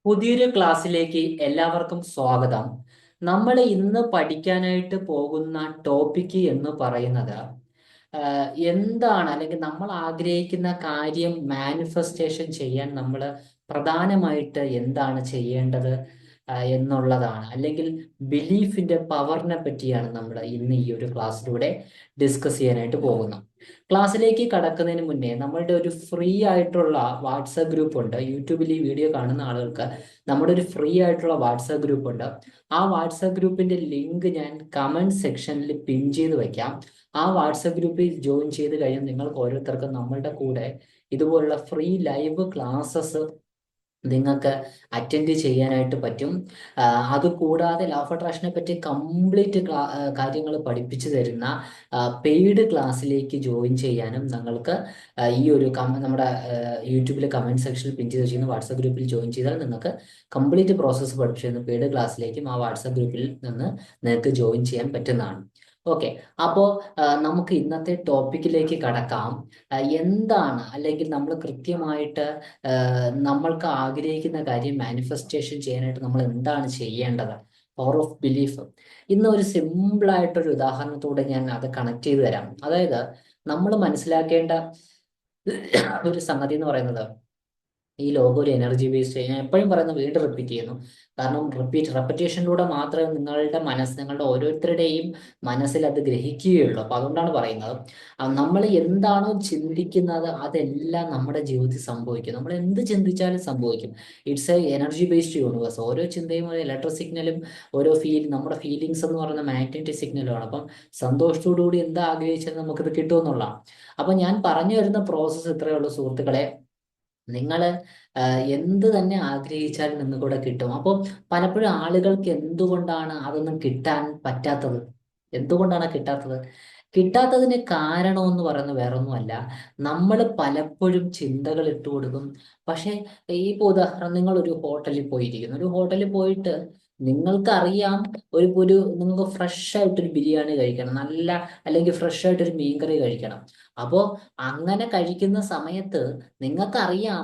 പുതിയൊരു ക്ലാസ്സിലേക്ക് എല്ലാവർക്കും സ്വാഗതം. നമ്മൾ ഇന്ന് പഠിക്കാനായിട്ട് പോകുന്ന ടോപ്പിക്ക് എന്ന് പറയുന്നത് എന്താണ്, അല്ലെങ്കിൽ നമ്മൾ ആഗ്രഹിക്കുന്ന കാര്യം മാനിഫെസ്റ്റേഷൻ ചെയ്യാൻ നമ്മൾ പ്രധാനമായിട്ട് എന്താണ് ചെയ്യേണ്ടത് എന്നുള്ളതാണ്. അല്ലെങ്കിൽ ബിലീഫിന്റെ പവറിനെ പറ്റിയാണ് നമ്മൾ ഇന്ന് ഈ ഒരു ക്ലാസ്സിലൂടെ ഡിസ്കസ് ചെയ്യാനായിട്ട് പോകുന്നത്. ക്ലാസ്സിലേക്ക് കടക്കുന്നതിന് മുന്നേ നമ്മളുടെ ഒരു ഫ്രീ ആയിട്ടുള്ള വാട്സപ്പ് ഗ്രൂപ്പ് ഉണ്ട്. യൂട്യൂബിൽ ഈ വീഡിയോ കാണുന്ന ആളുകൾക്ക് നമ്മുടെ ഒരു ഫ്രീ ആയിട്ടുള്ള വാട്സപ്പ് ഗ്രൂപ്പ് ഉണ്ട്. ആ വാട്സപ്പ് ഗ്രൂപ്പിന്റെ ലിങ്ക് ഞാൻ കമന്റ് സെക്ഷനിൽ പിൻ ചെയ്ത് വെക്കാം. ആ വാട്സപ്പ് ഗ്രൂപ്പിൽ ജോയിൻ ചെയ്ത് കഴിഞ്ഞാൽ നിങ്ങൾക്ക് ഓരോരുത്തർക്കും നമ്മളുടെ കൂടെ ഇതുപോലുള്ള ഫ്രീ ലൈവ് ക്ലാസ്സസ് നിങ്ങൾക്ക് അറ്റൻഡ് ചെയ്യാനായിട്ട് പറ്റും. അതുകൂടാതെ ലോ ഓഫ് അട്രാക്ഷനെ പറ്റി കംപ്ലീറ്റ് കാര്യങ്ങൾ പഠിപ്പിച്ചു തരുന്ന പെയ്ഡ് ക്ലാസ്സിലേക്ക് ജോയിൻ ചെയ്യാനും നിങ്ങൾക്ക് ഈ ഒരു നമ്മുടെ യൂട്യൂബിൽ കമന്റ് സെക്ഷനിൽ പിൻ ചെയ്ത് വെച്ചിരുന്ന വാട്സപ്പ് ഗ്രൂപ്പിൽ ജോയിൻ ചെയ്താൽ നിങ്ങൾക്ക് കംപ്ലീറ്റ് പ്രോസസ്സ് പഠിപ്പിച്ചു തരുന്ന പെയ്ഡ് ക്ലാസ്സിലേക്കും ആ വാട്സപ്പ് ഗ്രൂപ്പിൽ നിന്ന് നിങ്ങൾക്ക് ജോയിൻ ചെയ്യാൻ പറ്റുന്നതാണ്. ഓക്കെ, അപ്പോൾ നമുക്ക് ഇന്നത്തെ ടോപ്പിക്കിലേക്ക് കടക്കാം. എന്താണ്, അല്ലെങ്കിൽ നമ്മൾ കൃത്യമായിട്ട് നമ്മൾക്ക് ആഗ്രഹിക്കുന്ന കാര്യം മാനിഫെസ്റ്റേഷൻ ചെയ്യാനായിട്ട് നമ്മൾ എന്താണ് ചെയ്യേണ്ടത്? Power of belief. ഇന്ന് ഒരു സിമ്പിൾ ആയിട്ടൊരു ഉദാഹരണത്തോടെ ഞാൻ അത് കണക്ട് ചെയ്ത് തരാം. അതായത് നമ്മൾ മനസ്സിലാക്കേണ്ട ഒരു സംഗതി എന്ന് പറയുന്നത്, ഈ ലോകം ഒരു എനർജി ബേസ്ഡ്. ഞാൻ എപ്പോഴും പറയുന്നത്, വീണ്ടും റിപ്പീറ്റ് ചെയ്യുന്നു, കാരണം റെപ്പറ്റേഷനിലൂടെ മാത്രമേ നിങ്ങളുടെ ഓരോരുത്തരുടെയും മനസ്സിൽ അത് ഗ്രഹിക്കുകയുള്ളൂ. അപ്പൊ അതുകൊണ്ടാണ് പറയുന്നത്, നമ്മൾ എന്താണോ ചിന്തിക്കുന്നത് അതെല്ലാം നമ്മുടെ ജീവിതത്തിൽ സംഭവിക്കും. നമ്മൾ എന്ത് ചിന്തിച്ചാലും സംഭവിക്കും. It's A energy based universe. ഓരോ ചിന്തയും ഒരു ഇലക്ട്രിക് സിഗ്നലും നമ്മുടെ ഫീലിങ്സ് എന്ന് പറയുന്ന മാഗ്നറ്റിക് സിഗ്നലുമാണ്. അപ്പം സന്തോഷത്തോടു കൂടി എന്താ ആഗ്രഹിച്ചാൽ നമുക്കിത് കിട്ടുമെന്നുള്ളതാണ്. അപ്പൊ ഞാൻ പറഞ്ഞു വരുന്ന പ്രോസസ്സ് ഇത്രയേ ഉള്ളൂ സുഹൃത്തുക്കളെ. നിങ്ങൾ എന്ത് തന്നെ ആഗ്രഹിച്ചാലും നിങ്ങൾക്കൂടെ കിട്ടും. അപ്പോൾ പലപ്പോഴും ആളുകൾക്ക് എന്തുകൊണ്ടാണ് അതൊന്നും കിട്ടാൻ പറ്റാത്തത്? എന്തുകൊണ്ടാണ് കിട്ടാത്തത്? കിട്ടാത്തതിന് കാരണം എന്ന് പറയുന്നത് വേറൊന്നുമല്ല, നമ്മൾ പലപ്പോഴും ചിന്തകൾ ഇട്ട് കൊടുക്കും. പക്ഷെ ഇപ്പോൾ ഉദാഹരണം, നിങ്ങൾ ഒരു ഹോട്ടലിൽ പോയിരിക്കുന്നു. ഒരു ഹോട്ടലിൽ പോയിട്ട് നിങ്ങൾക്കറിയാം, നിങ്ങൾക്ക് ഫ്രഷ് ആയിട്ടൊരു ബിരിയാണി കഴിക്കണം, നല്ല, അല്ലെങ്കിൽ ഫ്രഷ് ആയിട്ടൊരു മീൻകറി കഴിക്കണം. അപ്പോൾ അങ്ങനെ കഴിക്കുന്ന സമയത്ത് നിങ്ങൾക്കറിയാം,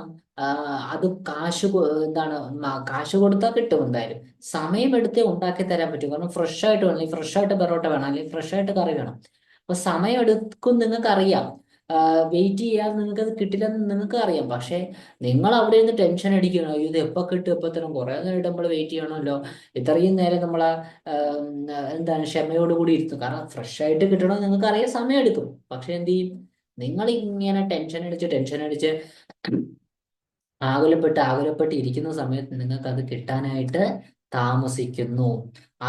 അത് കാശ് കൊടുത്താൽ കിട്ടും എന്തായാലും. സമയമെടുത്തേ ഉണ്ടാക്കി തരാൻ പറ്റും, കാരണം ഫ്രഷ് ആയിട്ട് വേണം, അല്ലെങ്കിൽ ഫ്രഷ് ആയിട്ട് പെറോട്ട വേണം, അല്ലെങ്കിൽ ഫ്രഷ് ആയിട്ട് കറി വേണം. അപ്പൊ സമയം എടുക്കും, നിങ്ങൾക്ക് അറിയാം. വെയിറ്റ് ചെയ്യാതെ നിങ്ങൾക്ക് അത് കിട്ടില്ലെന്ന് നിങ്ങൾക്ക് അറിയാം. പക്ഷെ നിങ്ങൾ അവിടെ നിന്ന് ടെൻഷൻ അടിക്കണം, "അയ്യോ, ഇത് എപ്പോൾ കിട്ടും, എപ്പോൾ തരും, കുറെ നേരം നമ്മൾ വെയിറ്റ് ചെയ്യണമല്ലോ." ഇത്രയും നേരം നമ്മളെ എന്താണ് ക്ഷമയോടുകൂടി ഇരുത്തും, കാരണം ഫ്രഷ് ആയിട്ട് കിട്ടണമെന്ന് നിങ്ങൾക്ക് അറിയാം, സമയം എടുക്കും. പക്ഷെ എന്ത് ചെയ്യും? നിങ്ങൾ ഇങ്ങനെ ടെൻഷൻ അടിച്ച് ആകുലപ്പെട്ട് ഇരിക്കുന്ന സമയത്ത് നിങ്ങൾക്ക് അത് കിട്ടാനായിട്ട് താമസിക്കുന്നു.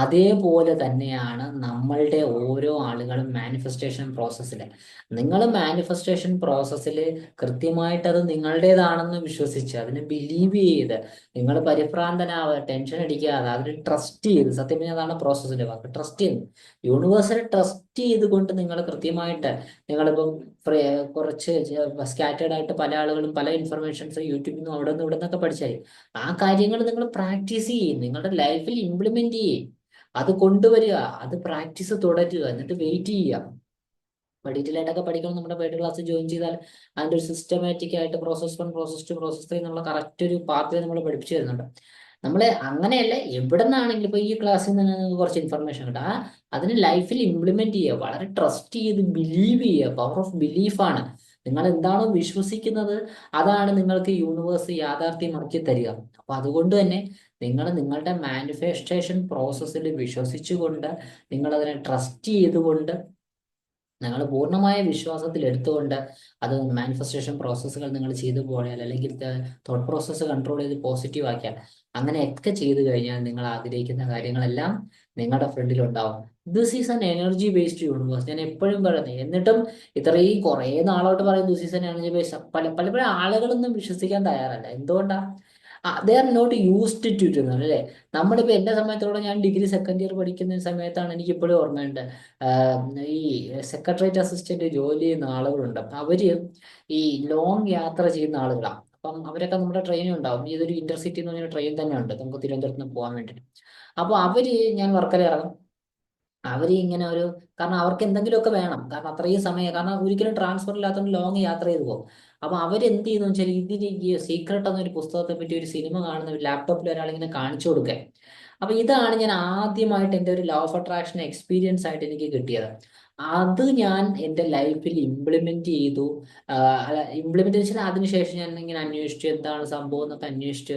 അതേപോലെ തന്നെയാണ് നമ്മളുടെ ഓരോ ആളുകളും മാനിഫെസ്റ്റേഷൻ പ്രോസസ്സിൽ. നിങ്ങൾ മാനിഫെസ്റ്റേഷൻ പ്രോസസ്സിൽ കൃത്യമായിട്ട് അത് നിങ്ങളുടേതാണെന്ന് വിശ്വസിച്ച് അതിനെ ബിലീവ് ചെയ്ത് നിങ്ങൾ പരിഭ്രാന്തനാവുക, ടെൻഷൻ അടിക്കാതെ അതിന് ട്രസ്റ്റ് ചെയ്ത്, സത്യം പറഞ്ഞാൽ അതാണ് പ്രോസസ്സിന്റെ വാക്ക്, ട്രസ്റ്റ് ചെയ്യുന്നു. യൂണിവേഴ്സിനെ ട്രസ്റ്റ് ചെയ്തുകൊണ്ട് നിങ്ങൾ കൃത്യമായിട്ട്, നിങ്ങളിപ്പം കുറച്ച് സ്കാറ്റേഡ് ആയിട്ട് പല ആളുകളും പല ഇൻഫർമേഷൻസ് യൂട്യൂബിൽ നിന്നും അവിടെ നിന്ന് ഇവിടെ നിന്നൊക്കെ പഠിച്ചാൽ, ആ കാര്യങ്ങൾ നിങ്ങൾ പ്രാക്ടീസ് ചെയ്യും, നിങ്ങളുടെ ലൈഫിൽ ഇംപ്ലിമെന്റ് ചെയ്യും, അത് കൊണ്ടുവരിക, അത് പ്രാക്ടീസ് തുടരുക, എന്നിട്ട് വെയിറ്റ് ചെയ്യുക. ഡീറ്റെയിൽ ആയിട്ടൊക്കെ പഠിക്കണം. നമ്മുടെ പെയ്ഡ് ക്ലാസ് ജോയിൻ ചെയ്താൽ അതിന്റെ ഒരു സിസ്റ്റമാറ്റിക് ആയിട്ട് പ്രോസസ് 1, പ്രോസസ് 2, പ്രോസസ് 3 എന്നുള്ള കറക്റ്റ് ഒരു പാത്ത് നമ്മൾ പഠിപ്പിച്ചു തരുന്നുണ്ട്. നമ്മളെ അങ്ങനെയല്ല, എവിടെ നിന്നാണെങ്കിലും ഇപ്പൊ ഈ ക്ലാസ്സിൽ നിന്ന് നിങ്ങൾക്ക് കുറച്ച് ഇൻഫർമേഷൻ കിട്ടും, അതിന് ലൈഫിൽ ഇംപ്ലിമെന്റ് ചെയ്യുക, വളരെ ട്രസ്റ്റ് ചെയ്ത് ബിലീവ് ചെയ്യുക. പവർ ഓഫ് ബിലീഫാണ്. നിങ്ങൾ എന്താണോ വിശ്വസിക്കുന്നത് അതാണ് നിങ്ങൾക്ക് യൂണിവേഴ്സ് യാഥാർത്ഥ്യമാക്കി തരിക. അപ്പൊ അതുകൊണ്ട് തന്നെ നിങ്ങളുടെ മാനിഫെസ്റ്റേഷൻ പ്രോസസ്സിൽ വിശ്വസിച്ചുകൊണ്ട്, നിങ്ങൾ അതിനെ ട്രസ്റ്റ് ചെയ്തുകൊണ്ട്, നിങ്ങൾ പൂർണ്ണമായ വിശ്വാസത്തിൽ എടുത്തുകൊണ്ട് അത് മാനിഫെസ്റ്റേഷൻ പ്രോസസ്സുകൾ നിങ്ങൾ ചെയ്തു പോയാൽ, അല്ലെങ്കിൽ തോട്ട് പ്രോസസ്സ് കൺട്രോൾ ചെയ്ത് പോസിറ്റീവ് ആക്കിയാൽ, അങ്ങനെയൊക്കെ ചെയ്തു കഴിഞ്ഞാൽ നിങ്ങൾ ആഗ്രഹിക്കുന്ന കാര്യങ്ങളെല്ലാം നിങ്ങളുടെ ഫ്രണ്ടിൽ ഉണ്ടാവും. This is an energy based universe. ഞാൻ എപ്പോഴും പറയുന്നത്, എന്നിട്ടും ഇത്രയും കുറേ നാളോട്ട് പറയും this is an energy based. പലപ്പോഴും ആളുകളൊന്നും വിശ്വസിക്കാൻ തയ്യാറല്ല. എന്തുകൊണ്ടാ? They are not used to it അല്ലേ. നമ്മളിപ്പോ എന്റെ സമയത്തോടെ, ഞാൻ ഡിഗ്രി സെക്കൻഡ് ഇയർ പഠിക്കുന്ന സമയത്താണ്, എനിക്ക് ഇപ്പോഴും ഓർമ്മയുണ്ട്, ഈ സെക്രട്ടേറിയറ്റ് അസിസ്റ്റന്റ് ജോലി ചെയ്യുന്ന ആളുകളുണ്ട്. അപ്പൊ അവര് ഈ ലോങ് യാത്ര ചെയ്യുന്ന ആളുകളാണ്. അപ്പം അവരൊക്കെ നമ്മുടെ ട്രെയിനും ഉണ്ടാവും. ഇതൊരു ഇന്റർസിറ്റി എന്ന് പറഞ്ഞ ട്രെയിൻ തന്നെ ഉണ്ട് നമുക്ക് തിരുവനന്തപുരത്ത് നിന്ന് പോകാൻ വേണ്ടിയിട്ട്. അപ്പൊ ഞാൻ വർക്കല ഇറങ്ങും. അവർ ഇങ്ങനെ ഒരു, കാരണം അവർക്ക് എന്തെങ്കിലുമൊക്കെ വേണം, കാരണം അത്രയും സമയം, കാരണം ഒരിക്കലും ട്രാൻസ്ഫർ ഇല്ലാത്തതുകൊണ്ട് ലോങ് യാത്ര ചെയ്ത് പോകും. അപ്പൊ അവരെന്ത് ചെയ്യുന്നു വെച്ചാൽ ഇതിന് ഈ സീക്രട്ട് എന്നൊരു പുസ്തകത്തെ പറ്റി ഒരു സിനിമ കാണുന്ന ഒരു ലാപ്ടോപ്പിൽ ഒരാളിങ്ങനെ കാണിച്ചു കൊടുക്കുക. അപ്പൊ ഇതാണ് ഞാൻ ആദ്യമായിട്ട് എൻ്റെ ഒരു ലോ ഓഫ് അട്രാക്ഷൻ എക്സ്പീരിയൻസ് ആയിട്ട് എനിക്ക് കിട്ടിയത്. അത് ഞാൻ എൻ്റെ ലൈഫിൽ ഇംപ്ലിമെന്റ് ചെയ്തു. ഇംപ്ലിമെന്റ് വെച്ചാൽ അതിനുശേഷം ഞാൻ ഇങ്ങനെ അന്വേഷിച്ചു എന്താണ് സംഭവം എന്നൊക്കെ അന്വേഷിച്ച്,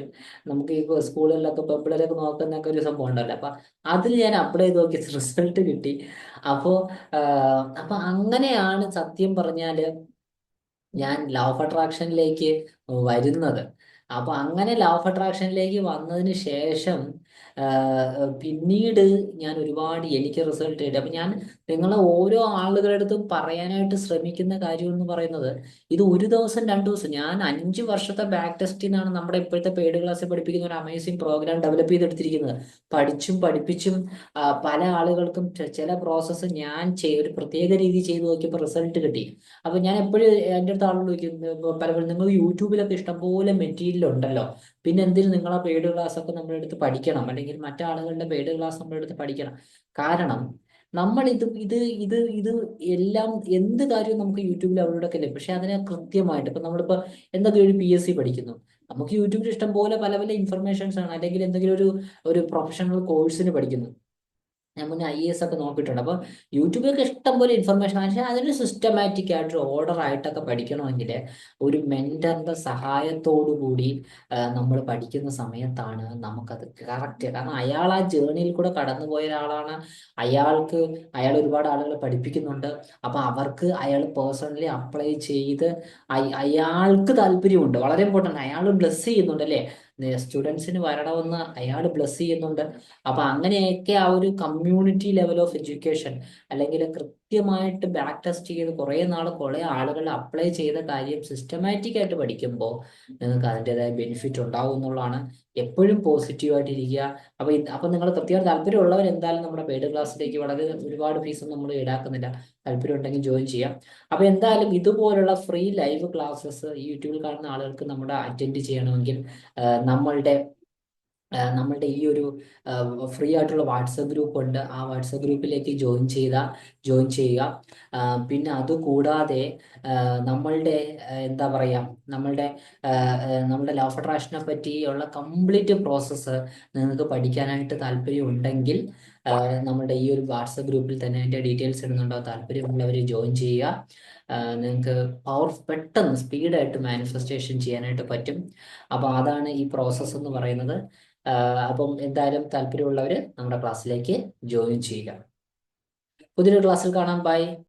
നമുക്ക് ഈ സ്കൂളുകളിലൊക്കെ പെമ്പിളരൊക്കെ നോക്കുന്നൊക്കെ ഒരു സംഭവം ഉണ്ടല്ലോ, അപ്പൊ അതിൽ ഞാൻ അപ്ലൈ ചെയ്ത് നോക്കി റിസൾട്ട് കിട്ടി. അപ്പോ അപ്പൊ അങ്ങനെയാണ് സത്യം പറഞ്ഞാല് ഞാൻ ലോ ഓഫ് അട്രാക്ഷനിലേക്ക് വരുന്നത്. അപ്പൊ അങ്ങനെ ലോ ഓഫ് അട്രാക്ഷനിലേക്ക് വന്നതിന് ശേഷം പിന്നീട് ഞാൻ ഒരുപാട് എനിക്ക് റിസൾട്ട് കിട്ടി. അപ്പൊ ഞാൻ നിങ്ങളെ ഓരോ ആളുകളുടെ അടുത്തും പറയാനായിട്ട് ശ്രമിക്കുന്ന കാര്യം എന്ന് പറയുന്നത്, ഇത് ഒരു ദിവസം രണ്ടു ദിവസം, ഞാൻ 5 വർഷത്തെ ബാക്ക് ടെസ്റ്റിൽ നിന്നാണ് നമ്മുടെ ഇപ്പോഴത്തെ പെയ്ഡ് ക്ലാസ്സിൽ പഠിപ്പിക്കുന്ന ഒരു അമേസിംഗ് പ്രോഗ്രാം ഡെവലപ്പ് ചെയ്തെടുത്തിരിക്കുന്നത്. പഠിച്ചും പഠിപ്പിച്ചും പല ആളുകൾക്കും ചില പ്രോസസ്സ് ഞാൻ ഒരു പ്രത്യേക രീതി ചെയ്ത് നോക്കിയപ്പോൾ റിസൾട്ട് കിട്ടി. അപ്പൊ ഞാൻ എപ്പോഴും എൻ്റെ അടുത്ത് ആളുകൾ ചോദിക്കും പലപ്പോഴും, നിങ്ങൾ യൂട്യൂബിലൊക്കെ ഇഷ്ടംപോലെ മെറ്റീരിയൽ ഉണ്ടല്ലോ, പിന്നെ എന്തിന് നിങ്ങൾ ആ പെയ്ഡ് ക്ലാസ് ഒക്കെ നമ്മുടെ അടുത്ത് പഠിക്കണം, അല്ലെങ്കിൽ മറ്റാളുകളുടെ പെയ്ഡ് ക്ലാസ് നമ്മുടെ അടുത്ത് പഠിക്കണം? കാരണം നമ്മൾ ഇത് എല്ലാം, എന്ത് കാര്യവും നമുക്ക് യൂട്യൂബിൽ അവരോടൊക്കെ ലഭിക്കും. പക്ഷെ അതിനെ കൃത്യമായിട്ട്, ഇപ്പൊ നമ്മളിപ്പോ എന്തൊക്കെ ഒരു PSC പഠിക്കുന്നു, നമുക്ക് യൂട്യൂബിൽ ഇഷ്ടം പോലെ പല പല ഇൻഫർമേഷൻസ് ആണ്, അല്ലെങ്കിൽ എന്തെങ്കിലും ഒരു പ്രൊഫഷണൽ കോഴ്സിന് പഠിക്കുന്നു. ഞാൻ മുന്നേ IAS ഒക്കെ നോക്കിയിട്ടുണ്ട്. അപ്പൊ യൂട്യൂബിലൊക്കെ ഇഷ്ടം പോലെ ഇൻഫർമേഷൻ ആണ്, പക്ഷെ അതിന് സിസ്റ്റമാറ്റിക് ആയിട്ട് ഓർഡർ ആയിട്ടൊക്കെ പഠിക്കണമെങ്കിൽ ഒരു മെന്ററിന്റെ സഹായത്തോടു കൂടി നമ്മൾ പഠിക്കുന്ന സമയത്താണ് നമുക്കത് കറക്റ്റ്. കാരണം അയാൾ ആ ജേർണിയിൽ കൂടെ കടന്നുപോയ ഒരാളാണ്. അയാൾക്ക് അയാൾ ഒരുപാട് ആളുകളെ പഠിപ്പിക്കുന്നുണ്ട്. അപ്പൊ അവർക്ക് അയാൾ പേഴ്സണലി അപ്ലൈ ചെയ്ത് അയാൾക്ക് താല്പര്യമുണ്ട്, വളരെ ഇമ്പോർട്ടൻ്റ്, അയാൾ ബ്ലെസ് ചെയ്യുന്നുണ്ട് അല്ലേ, സ്റ്റുഡൻസിന് വരണമെന്ന് അയാൾ ബ്ലെസ് ചെയ്യുന്നുണ്ട്. അപ്പൊ അങ്ങനെയൊക്കെ ആ ഒരു കമ്മ്യൂണിറ്റി ലെവൽ ഓഫ് എഡ്യൂക്കേഷൻ, അല്ലെങ്കിൽ കൃത്യമായിട്ട് ബാക്ക് ടെസ്റ്റ് ചെയ്ത് കുറെ നാൾ കുറെ ആളുകൾ അപ്ലൈ ചെയ്ത കാര്യം സിസ്റ്റമാറ്റിക് ആയിട്ട് പഠിക്കുമ്പോൾ നിങ്ങൾക്ക് അതിൻ്റെതായ ബെനിഫിറ്റ് ഉണ്ടാവും എന്നുള്ളതാണ്. എപ്പോഴും പോസിറ്റീവായിട്ട് ഇരിക്കുക. അപ്പൊ നിങ്ങൾ കൃത്യമായിട്ട് താല്പര്യമുള്ളവർ എന്തായാലും നമ്മുടെ പെയ്ഡ് ക്ലാസ്സിലേക്ക്, വളരെ ഒരുപാട് ഫീസൊന്നും നമ്മൾ ഈടാക്കുന്നില്ല, താല്പര്യം ഉണ്ടെങ്കിൽ ജോയിൻ ചെയ്യാം. അപ്പൊ എന്തായാലും ഇതുപോലുള്ള ഫ്രീ ലൈവ് ക്ലാസ്സസ് യൂട്യൂബിൽ കാണുന്ന ആളുകൾക്ക് നമ്മുടെ അറ്റൻഡ് ചെയ്യണമെങ്കിൽ നമ്മളുടെ നമ്മളുടെ ഈ ഒരു ഫ്രീ ആയിട്ടുള്ള വാട്സപ്പ് ഗ്രൂപ്പ് ഉണ്ട്. ആ വാട്സപ്പ് ഗ്രൂപ്പിലേക്ക് ജോയിൻ ചെയ്യുക. പിന്നെ അതുകൂടാതെ നമ്മളുടെ എന്താ പറയുക, നമ്മളുടെ ലോ ഓഫ് അട്രാക്ഷനെ പറ്റിയുള്ള കംപ്ലീറ്റ് പ്രോസസ്സ് നിങ്ങൾക്ക് പഠിക്കാനായിട്ട് താല്പര്യം ഉണ്ടെങ്കിൽ നമ്മളുടെ ഈ ഒരു വാട്സപ്പ് ഗ്രൂപ്പിൽ തന്നെ അതിൻ്റെ ഡീറ്റെയിൽസ് ഇടുന്നുണ്ടോ, താല്പര്യമുള്ളവർ ജോയിൻ ചെയ്യുക. നിങ്ങൾക്ക് പെട്ടെന്ന് സ്പീഡായിട്ട് മാനിഫെസ്റ്റേഷൻ ചെയ്യാനായിട്ട് പറ്റും. അപ്പോൾ അതാണ് ഈ പ്രോസസ്സ് എന്ന് പറയുന്നത്. അപ്പം എന്തായാലും താല്പര്യമുള്ളവർ നമ്മുടെ ക്ലാസ്സിലേക്ക് ജോയിൻ ചെയ്യുക. പുതിയൊരു ക്ലാസ്സിൽ കാണാം. ബൈ.